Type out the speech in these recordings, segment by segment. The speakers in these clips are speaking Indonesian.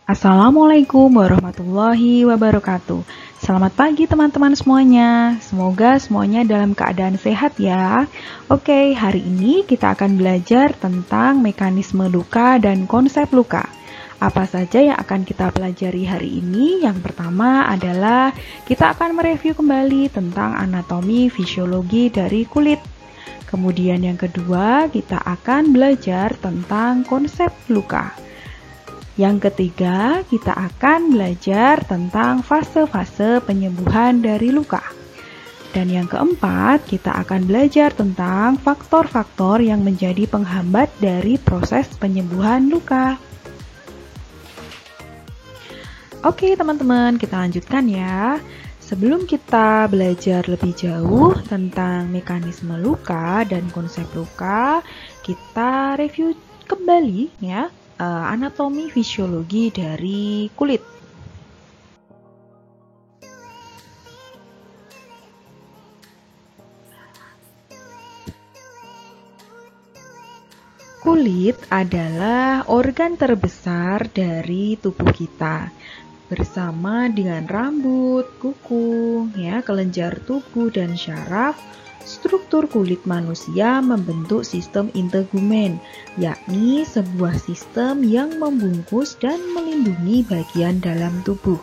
Assalamualaikum warahmatullahi wabarakatuh. Selamat pagi teman-teman semuanya. Semoga semuanya dalam keadaan sehat ya. Oke, hari ini kita akan belajar tentang mekanisme luka dan konsep luka. Apa saja yang akan kita pelajari hari ini? Yang pertama adalah kita akan mereview kembali tentang anatomi fisiologi dari kulit. Kemudian yang kedua, kita akan belajar tentang konsep luka. Yang ketiga, kita akan belajar tentang fase-fase penyembuhan dari luka. Dan yang keempat, kita akan belajar tentang faktor-faktor yang menjadi penghambat dari proses penyembuhan luka. Oke teman-teman, kita lanjutkan ya. Sebelum kita belajar lebih jauh tentang mekanisme luka dan konsep luka, kita review kembali ya. Anatomi fisiologi dari kulit. Kulit adalah organ terbesar dari tubuh kita, bersama dengan rambut, kuku, ya, kelenjar tubuh dan syaraf. Struktur kulit manusia membentuk sistem integumen, yakni sebuah sistem yang membungkus dan melindungi bagian dalam tubuh.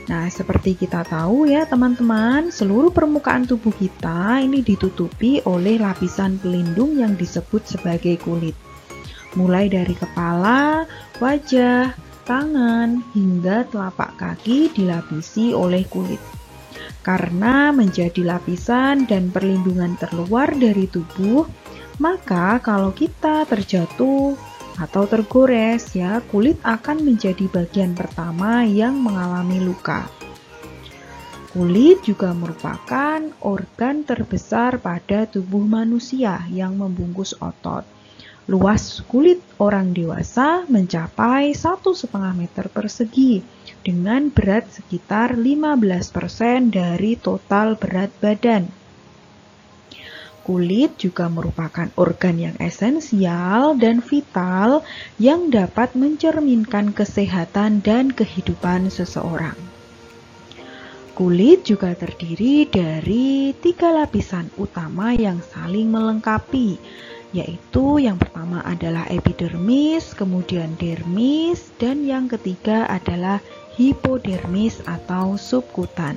Nah, seperti kita tahu ya teman-teman, seluruh permukaan tubuh kita ini ditutupi oleh lapisan pelindung yang disebut sebagai kulit. Mulai dari kepala, wajah, tangan, hingga telapak kaki dilapisi oleh kulit. Karena menjadi lapisan dan perlindungan terluar dari tubuh, maka kalau kita terjatuh atau tergores ya, kulit akan menjadi bagian pertama yang mengalami luka. Kulit juga merupakan organ terbesar pada tubuh manusia yang membungkus otot. Luas kulit orang dewasa mencapai 1,5 meter persegi dengan berat sekitar 15% dari total berat badan. Kulit juga merupakan organ yang esensial dan vital yang dapat mencerminkan kesehatan dan kehidupan seseorang. Kulit juga terdiri dari 3 lapisan utama yang saling melengkapi, yaitu yang pertama adalah epidermis, kemudian dermis, dan yang ketiga adalah hipodermis atau subkutan.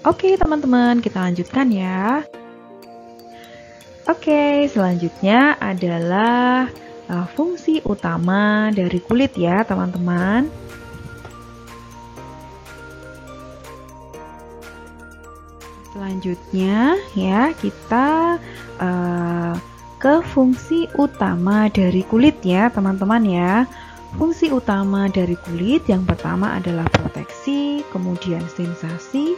Oke teman-teman, kita lanjutkan ya. Oke, selanjutnya adalah fungsi utama dari kulit ya teman-teman. Selanjutnya ya, kita ke fungsi utama dari kulit ya teman-teman ya. Fungsi utama dari kulit yang pertama adalah proteksi, kemudian sensasi,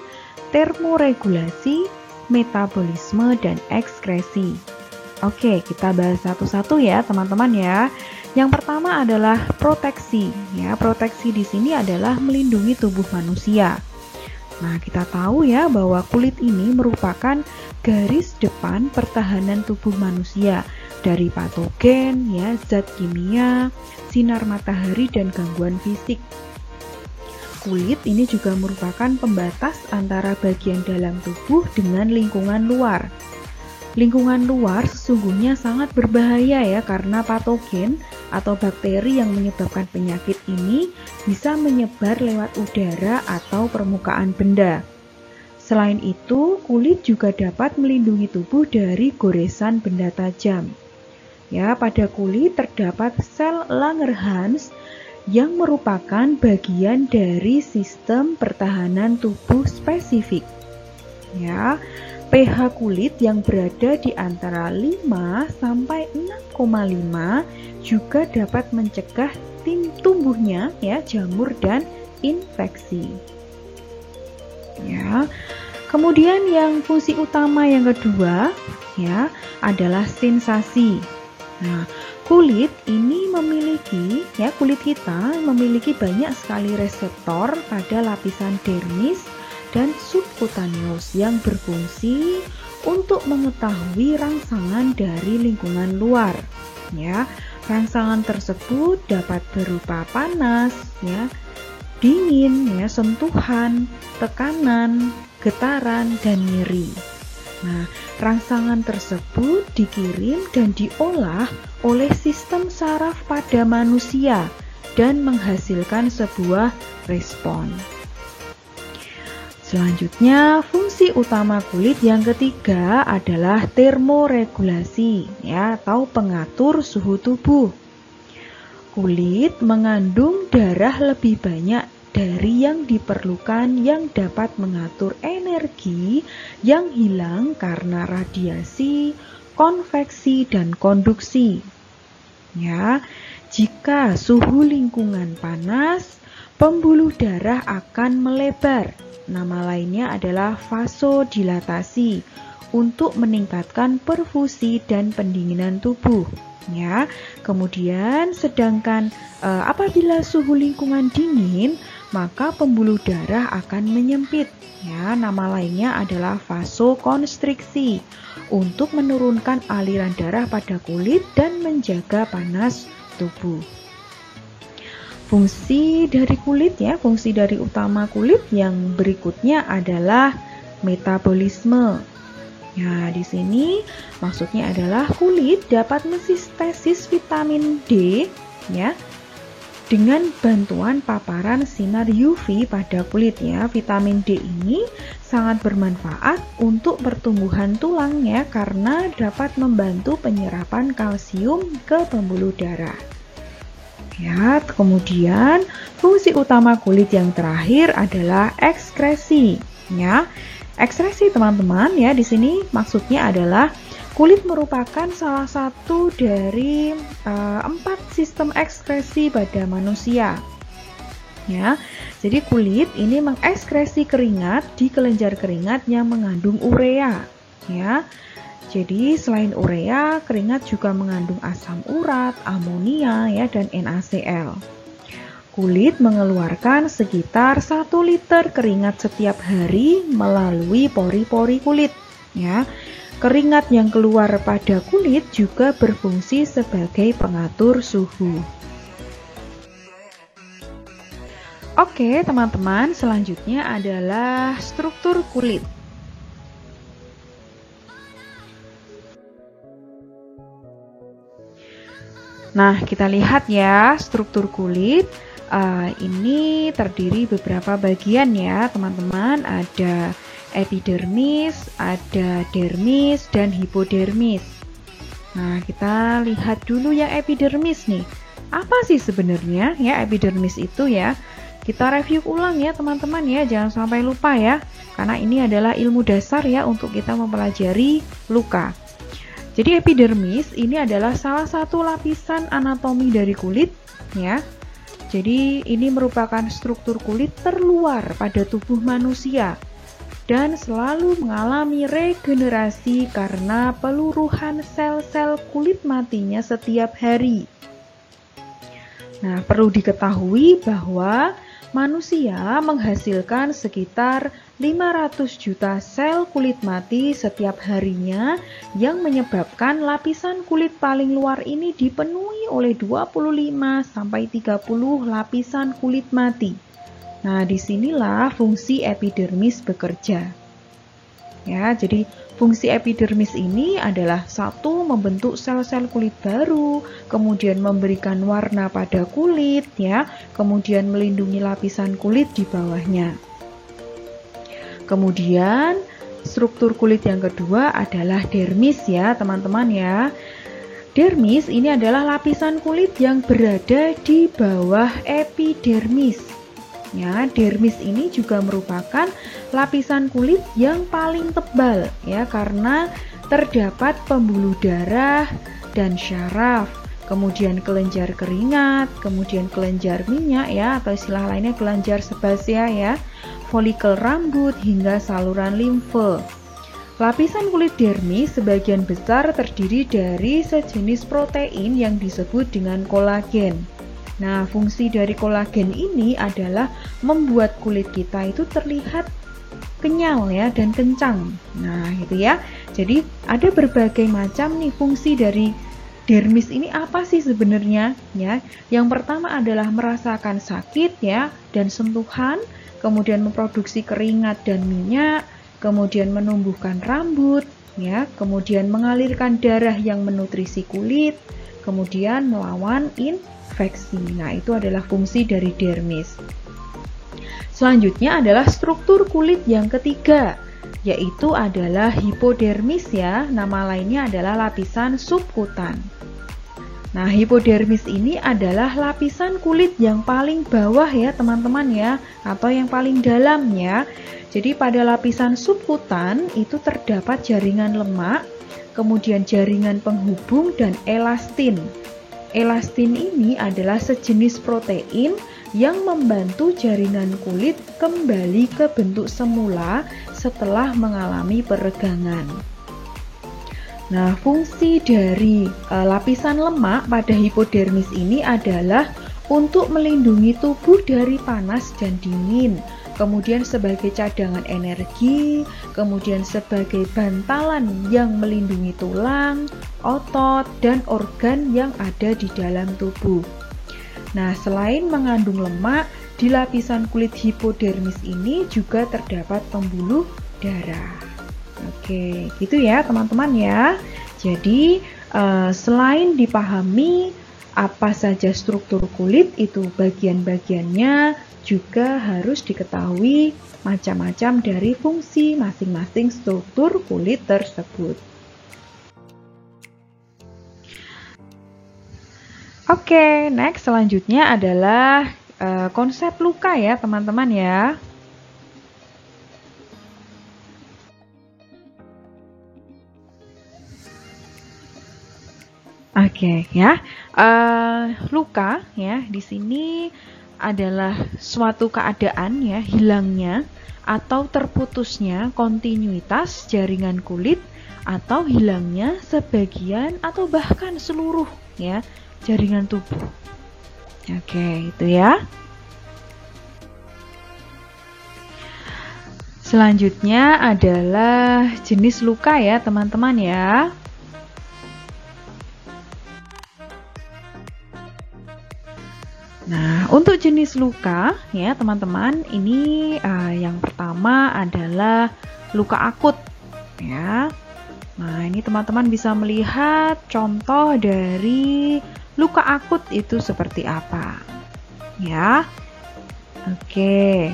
termoregulasi, metabolisme, dan ekskresi. Oke, kita bahas satu-satu ya teman-teman ya. Yang pertama adalah proteksi ya. Proteksi di sini adalah melindungi tubuh manusia. Nah, kita tahu ya bahwa kulit ini merupakan garis depan pertahanan tubuh manusia dari patogen, ya, zat kimia, sinar matahari, dan gangguan fisik. Kulit ini juga merupakan pembatas antara bagian dalam tubuh dengan lingkungan luar. Lingkungan luar sesungguhnya sangat berbahaya ya, karena patogen atau bakteri yang menyebabkan penyakit ini bisa menyebar lewat udara atau permukaan benda. Selain itu, kulit juga dapat melindungi tubuh dari goresan benda tajam. Ya, pada kulit terdapat sel Langerhans yang merupakan bagian dari sistem pertahanan tubuh spesifik. Ya, pH kulit yang berada di antara 5 sampai 6,5 juga dapat mencegah tumbuhnya ya jamur dan infeksi. Ya. Kemudian yang fungsi utama yang kedua ya adalah sensasi. Nah, kulit kita memiliki banyak sekali reseptor pada lapisan dermis dan subkutaneus yang berfungsi untuk mengetahui rangsangan dari lingkungan luar. Ya, Rangsangan tersebut dapat berupa panas, ya, dingin, ya, sentuhan, tekanan, getaran, dan nyeri. Nah, rangsangan tersebut dikirim dan diolah oleh sistem saraf pada manusia dan menghasilkan sebuah respon. Selanjutnya, fungsi utama kulit yang ketiga adalah termoregulasi, ya, atau pengatur suhu tubuh. Kulit mengandung darah lebih banyak dari yang diperlukan yang dapat mengatur energi yang hilang karena radiasi, konveksi, dan konduksi. Ya, jika suhu lingkungan panas, pembuluh darah akan melebar. Nama lainnya adalah vasodilatasi untuk meningkatkan perfusi dan pendinginan tubuh. Ya, kemudian sedangkan apabila suhu lingkungan dingin, maka pembuluh darah akan menyempit. Ya, nama lainnya adalah vasokonstriksi untuk menurunkan aliran darah pada kulit dan menjaga panas tubuh. Fungsi dari kulit, ya, fungsi dari utama kulit yang berikutnya adalah metabolisme. Ya, di sini maksudnya adalah kulit dapat mensintesis vitamin D, ya, dengan bantuan paparan sinar UV pada kulit, ya. Vitamin D ini sangat bermanfaat untuk pertumbuhan tulang, ya, karena dapat membantu penyerapan kalsium ke pembuluh darah. Ya, kemudian fungsi utama kulit yang terakhir adalah ekskresi, ya. Ekskresi, teman-teman, ya, di sini maksudnya adalah kulit merupakan salah satu dari 4 sistem ekskresi pada manusia. Ya, jadi kulit ini mengekskresi keringat di kelenjar keringat yang mengandung urea, ya. Jadi selain urea, keringat juga mengandung asam urat, amonia, ya, dan NaCl. Kulit mengeluarkan sekitar 1 liter keringat setiap hari melalui pori-pori kulit, ya. Keringat yang keluar pada kulit juga berfungsi sebagai pengatur suhu. Oke, teman-teman, selanjutnya adalah struktur kulit. Nah, kita lihat ya, struktur kulit ini terdiri beberapa bagian, ya, teman-teman. Ada epidermis, ada dermis, dan hipodermis. Nah, kita lihat dulu yang epidermis nih. Apa sih sebenarnya ya epidermis itu, ya? Kita review ulang ya, teman-teman, ya. Jangan sampai lupa ya, karena ini adalah ilmu dasar ya untuk kita mempelajari luka. Jadi epidermis ini adalah salah satu lapisan anatomi dari kulit, ya. Jadi ini merupakan struktur kulit terluar pada tubuh manusia dan selalu mengalami regenerasi karena peluruhan sel-sel kulit matinya setiap hari. Nah, perlu diketahui bahwa manusia menghasilkan sekitar 500 juta sel kulit mati setiap harinya yang menyebabkan lapisan kulit paling luar ini dipenuhi oleh 25-30 lapisan kulit mati. Nah, disinilah fungsi epidermis bekerja. Ya, jadi fungsi epidermis ini adalah satu, membentuk sel-sel kulit baru, kemudian memberikan warna pada kulit, ya, kemudian melindungi lapisan kulit di bawahnya. Kemudian struktur kulit yang kedua adalah dermis, ya, teman-teman, ya. Dermis ini adalah lapisan kulit yang berada di bawah epidermis. Ya, dermis ini juga merupakan lapisan kulit yang paling tebal, ya, karena terdapat pembuluh darah dan syaraf, kemudian kelenjar keringat, kemudian kelenjar minyak, ya, atau istilah lainnya kelenjar sebasea, ya, folikel rambut hingga saluran limfe. Lapisan kulit dermis sebagian besar terdiri dari sejenis protein yang disebut dengan kolagen. Nah, fungsi dari kolagen ini adalah membuat kulit kita itu terlihat kenyal, ya, dan kencang. Nah, itu ya. Jadi ada berbagai macam nih fungsi dari dermis ini apa sih sebenarnya? Ya, yang pertama adalah merasakan sakit ya dan sentuhan, kemudian memproduksi keringat dan minyak, kemudian menumbuhkan rambut, ya, kemudian mengalirkan darah yang menutrisi kulit, kemudian melawan infeksi. Nah, itu adalah fungsi dari dermis. Selanjutnya adalah struktur kulit yang ketiga, yaitu adalah hipodermis ya, nama lainnya adalah lapisan subkutan. Nah, hipodermis ini adalah lapisan kulit yang paling bawah ya teman-teman ya, atau yang paling dalam ya. Jadi pada lapisan subkutan itu terdapat jaringan lemak, kemudian jaringan penghubung dan elastin. Elastin ini adalah sejenis protein yang membantu jaringan kulit kembali ke bentuk semula setelah mengalami peregangan. Nah, fungsi dari lapisan lemak pada hipodermis ini adalah untuk melindungi tubuh dari panas dan dingin, kemudian sebagai cadangan energi, kemudian sebagai bantalan yang melindungi tulang, otot, dan organ yang ada di dalam tubuh. Nah, selain mengandung lemak, di lapisan kulit hipodermis ini juga terdapat pembuluh darah. Oke, gitu ya teman-teman ya. Jadi, selain dipahami apa saja struktur kulit, itu bagian-bagiannya juga harus diketahui macam-macam dari fungsi masing-masing struktur kulit tersebut. Oke, next selanjutnya adalah konsep luka ya teman-teman ya. Oke ya, luka ya di sini adalah suatu keadaan ya hilangnya atau terputusnya kontinuitas jaringan kulit atau hilangnya sebagian atau bahkan seluruh ya jaringan tubuh. Oke, itu ya. Selanjutnya adalah jenis luka ya, teman-teman ya. Nah, untuk jenis luka ya, teman-teman, ini yang pertama adalah luka akut ya. Nah, ini teman-teman bisa melihat contoh dari luka akut itu seperti apa ya. Oke.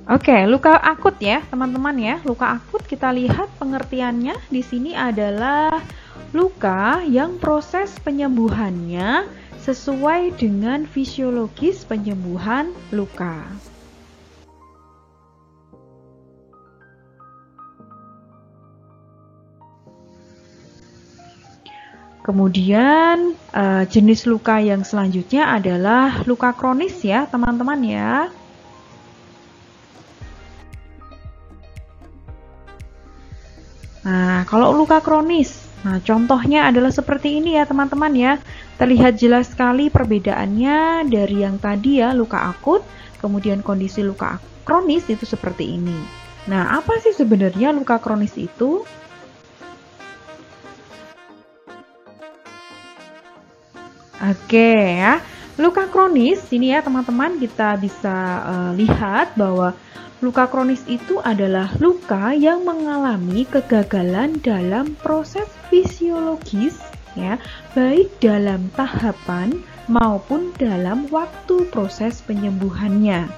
Oke, luka akut ya teman-teman ya. Luka akut kita lihat pengertiannya di sini adalah luka yang proses penyembuhannya sesuai dengan fisiologis penyembuhan luka. Kemudian jenis luka yang selanjutnya adalah luka kronis ya teman-teman ya. Nah, kalau luka kronis, nah contohnya adalah seperti ini ya teman-teman ya. Terlihat jelas sekali perbedaannya dari yang tadi ya luka akut, kemudian kondisi luka kronis itu seperti ini. Nah, apa sih sebenarnya luka kronis itu? Oke ya, luka kronis ini ya teman-teman kita bisa lihat bahwa luka kronis itu adalah luka yang mengalami kegagalan dalam proses fisiologis ya, baik dalam tahapan maupun dalam waktu proses penyembuhannya.